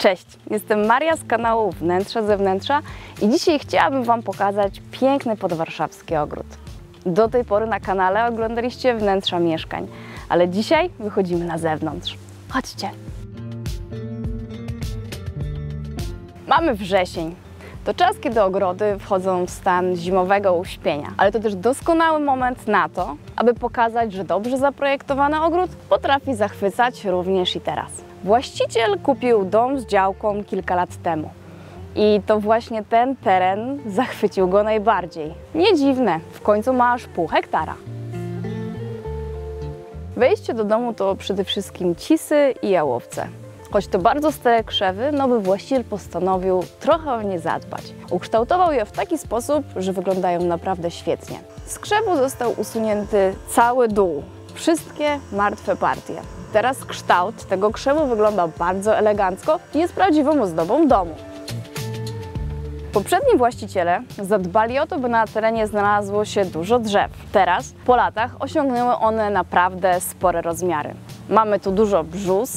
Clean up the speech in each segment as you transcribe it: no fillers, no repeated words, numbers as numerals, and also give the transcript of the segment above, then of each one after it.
Cześć, jestem Maria z kanału Wnętrza z Zewnętrza i dzisiaj chciałabym Wam pokazać piękny podwarszawski ogród. Do tej pory na kanale oglądaliście wnętrza mieszkań, ale dzisiaj wychodzimy na zewnątrz. Chodźcie! Mamy wrzesień. To czas, kiedy ogrody wchodzą w stan zimowego uśpienia, ale to też doskonały moment na to, aby pokazać, że dobrze zaprojektowany ogród potrafi zachwycać również i teraz. Właściciel kupił dom z działką kilka lat temu i to właśnie ten teren zachwycił go najbardziej. Nie dziwne, w końcu ma aż pół hektara. Wejście do domu to przede wszystkim cisy i jałowce. Choć to bardzo stare krzewy, nowy właściciel postanowił trochę o nie zadbać. Ukształtował je w taki sposób, że wyglądają naprawdę świetnie. Z krzewu został usunięty cały dół, wszystkie martwe partie. Teraz kształt tego krzewu wygląda bardzo elegancko i jest prawdziwą ozdobą domu. Poprzedni właściciele zadbali o to, by na terenie znalazło się dużo drzew. Teraz, po latach, osiągnęły one naprawdę spore rozmiary. Mamy tu dużo brzóz,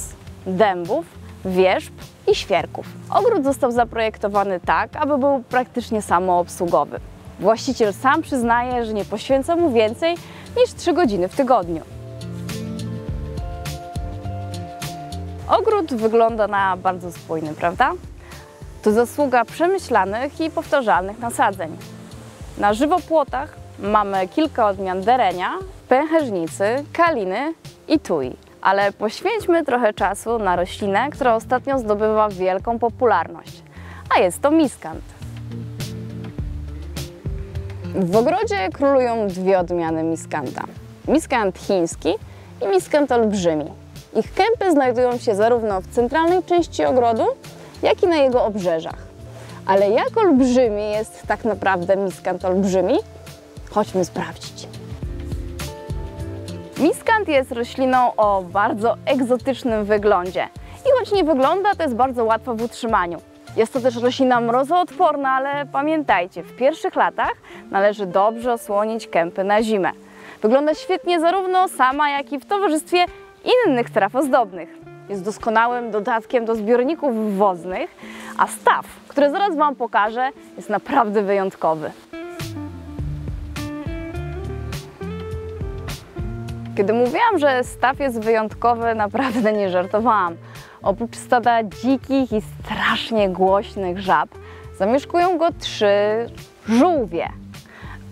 dębów, wierzb i świerków. Ogród został zaprojektowany tak, aby był praktycznie samoobsługowy. Właściciel sam przyznaje, że nie poświęca mu więcej niż 3 godziny w tygodniu. Ogród wygląda na bardzo spójny, prawda? To zasługa przemyślanych i powtarzalnych nasadzeń. Na żywopłotach mamy kilka odmian derenia, pęcherzycy, kaliny i tui. Ale poświęćmy trochę czasu na roślinę, która ostatnio zdobywa wielką popularność, a jest to miskant. W ogrodzie królują dwie odmiany miskanta. Miskant chiński i miskant olbrzymi. Ich kępy znajdują się zarówno w centralnej części ogrodu, jak i na jego obrzeżach. Ale jak olbrzymi jest tak naprawdę miskant olbrzymi? Chodźmy sprawdzić. Miskant jest rośliną o bardzo egzotycznym wyglądzie. I choć nie wygląda, to jest bardzo łatwa w utrzymaniu. Jest to też roślina mrozoodporna, ale pamiętajcie, w pierwszych latach należy dobrze osłonić kępy na zimę. Wygląda świetnie zarówno sama, jak i w towarzystwie innych traw ozdobnych. Jest doskonałym dodatkiem do zbiorników wodnych, a staw, który zaraz Wam pokażę, jest naprawdę wyjątkowy. Kiedy mówiłam, że staw jest wyjątkowy, naprawdę nie żartowałam. Oprócz stada dzikich i strasznie głośnych żab, zamieszkują go 3 żółwie.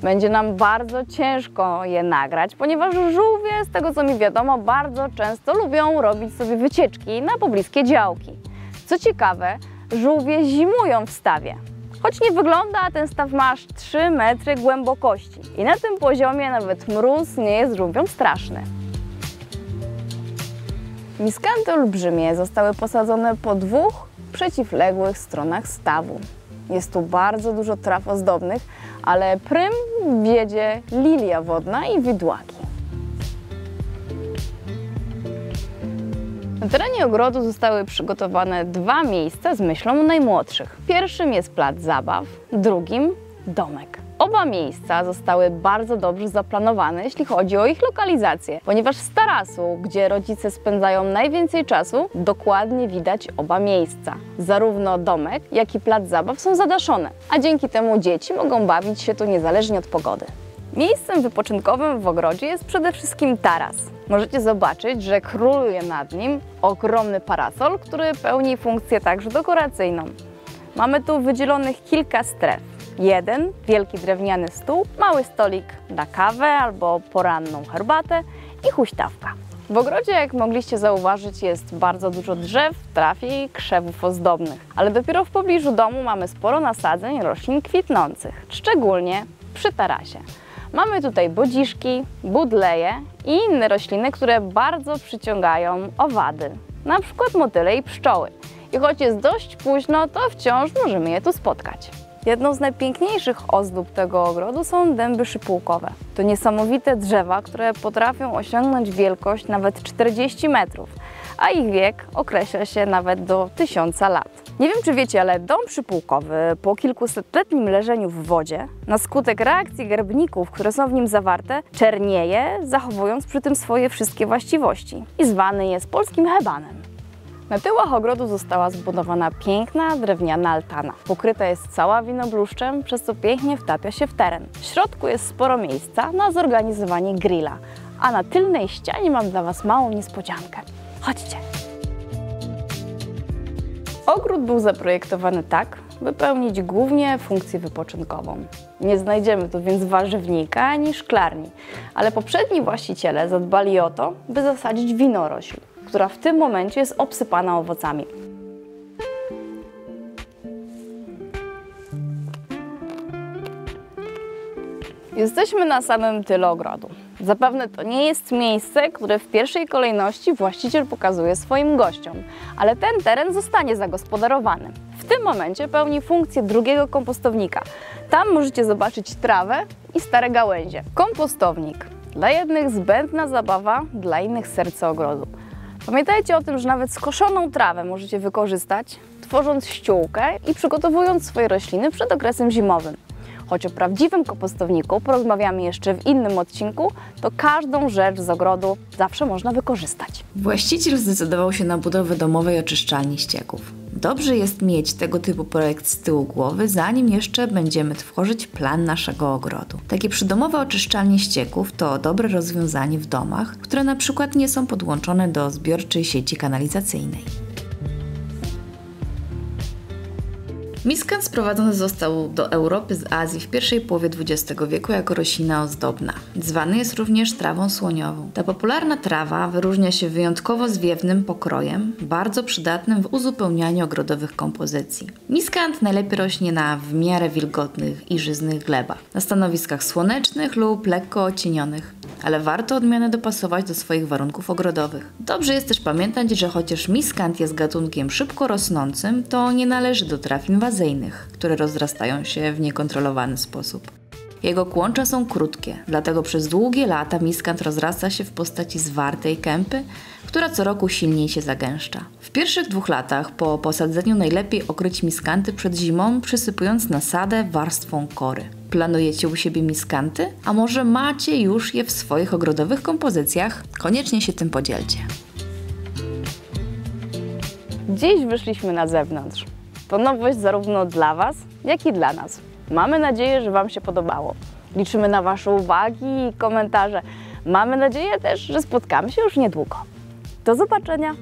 Będzie nam bardzo ciężko je nagrać, ponieważ żółwie, z tego co mi wiadomo, bardzo często lubią robić sobie wycieczki na pobliskie działki. Co ciekawe, żółwie zimują w stawie. Choć nie wygląda, ten staw ma aż 3 metry głębokości i na tym poziomie nawet mróz nie jest żółwiom straszny. Miskanty olbrzymie zostały posadzone po 2 przeciwległych stronach stawu. Jest tu bardzo dużo traw ozdobnych, ale prym wiedzie lilia wodna i widłaki. Na terenie ogrodu zostały przygotowane 2 miejsca z myślą o najmłodszych. Pierwszym jest plac zabaw, drugim domek. Oba miejsca zostały bardzo dobrze zaplanowane, jeśli chodzi o ich lokalizację, ponieważ z tarasu, gdzie rodzice spędzają najwięcej czasu, dokładnie widać oba miejsca. Zarówno domek, jak i plac zabaw są zadaszone, a dzięki temu dzieci mogą bawić się tu niezależnie od pogody. Miejscem wypoczynkowym w ogrodzie jest przede wszystkim taras. Możecie zobaczyć, że króluje nad nim ogromny parasol, który pełni funkcję także dekoracyjną. Mamy tu wydzielonych kilka stref. Jeden wielki drewniany stół, mały stolik na kawę albo poranną herbatę i huśtawka. W ogrodzie, jak mogliście zauważyć, jest bardzo dużo drzew, traw i krzewów ozdobnych. Ale dopiero w pobliżu domu mamy sporo nasadzeń roślin kwitnących, szczególnie przy tarasie. Mamy tutaj bodziszki, budleje i inne rośliny, które bardzo przyciągają owady, na przykład motyle i pszczoły. I choć jest dość późno, to wciąż możemy je tu spotkać. Jedną z najpiękniejszych ozdób tego ogrodu są dęby szypułkowe. To niesamowite drzewa, które potrafią osiągnąć wielkość nawet 40 metrów, a ich wiek określa się nawet do 1000 lat. Nie wiem, czy wiecie, ale dąb szypułkowy po kilkusetletnim leżeniu w wodzie, na skutek reakcji garbników, które są w nim zawarte, czernieje, zachowując przy tym swoje wszystkie właściwości i zwany jest polskim hebanem. Na tyłach ogrodu została zbudowana piękna drewniana altana. Pokryta jest cała winobluszczem, przez co pięknie wtapia się w teren. W środku jest sporo miejsca na zorganizowanie grilla, a na tylnej ścianie mam dla Was małą niespodziankę. Chodźcie! Ogród był zaprojektowany tak, by pełnić głównie funkcję wypoczynkową. Nie znajdziemy tu więc warzywnika ani szklarni, ale poprzedni właściciele zadbali o to, by zasadzić winorośl, która w tym momencie jest obsypana owocami. Jesteśmy na samym tyle ogrodu. Zapewne to nie jest miejsce, które w pierwszej kolejności właściciel pokazuje swoim gościom, ale ten teren zostanie zagospodarowany. W tym momencie pełni funkcję drugiego kompostownika. Tam możecie zobaczyć trawę i stare gałęzie. Kompostownik. Dla jednych zbędna zabawa, dla innych serce ogrodu. Pamiętajcie o tym, że nawet skoszoną trawę możecie wykorzystać, tworząc ściółkę i przygotowując swoje rośliny przed okresem zimowym. Choć o prawdziwym kompostowniku porozmawiamy jeszcze w innym odcinku, to każdą rzecz z ogrodu zawsze można wykorzystać. Właściciel zdecydował się na budowę domowej oczyszczalni ścieków. Dobrze jest mieć tego typu projekt z tyłu głowy, zanim jeszcze będziemy tworzyć plan naszego ogrodu. Takie przydomowe oczyszczalnie ścieków to dobre rozwiązanie w domach, które na przykład nie są podłączone do zbiorczej sieci kanalizacyjnej. Miskant sprowadzony został do Europy z Azji w pierwszej połowie XX wieku jako roślina ozdobna. Zwany jest również trawą słoniową. Ta popularna trawa wyróżnia się wyjątkowo zwiewnym pokrojem, bardzo przydatnym w uzupełnianiu ogrodowych kompozycji. Miskant najlepiej rośnie na w miarę wilgotnych i żyznych glebach, na stanowiskach słonecznych lub lekko ocienionych, ale warto odmianę dopasować do swoich warunków ogrodowych. Dobrze jest też pamiętać, że chociaż miskant jest gatunkiem szybko rosnącym, to nie należy do traw inwazyjnych, które rozrastają się w niekontrolowany sposób. Jego kłącza są krótkie, dlatego przez długie lata miskant rozrasta się w postaci zwartej kępy, która co roku silniej się zagęszcza. W pierwszych 2 latach po posadzeniu najlepiej okryć miskanty przed zimą, przysypując nasadę warstwą kory. Planujecie u siebie miskanty? A może macie już je w swoich ogrodowych kompozycjach? Koniecznie się tym podzielcie. Dziś wyszliśmy na zewnątrz. To nowość zarówno dla Was, jak i dla nas. Mamy nadzieję, że Wam się podobało. Liczymy na Wasze uwagi i komentarze. Mamy nadzieję też, że spotkamy się już niedługo. Do zobaczenia!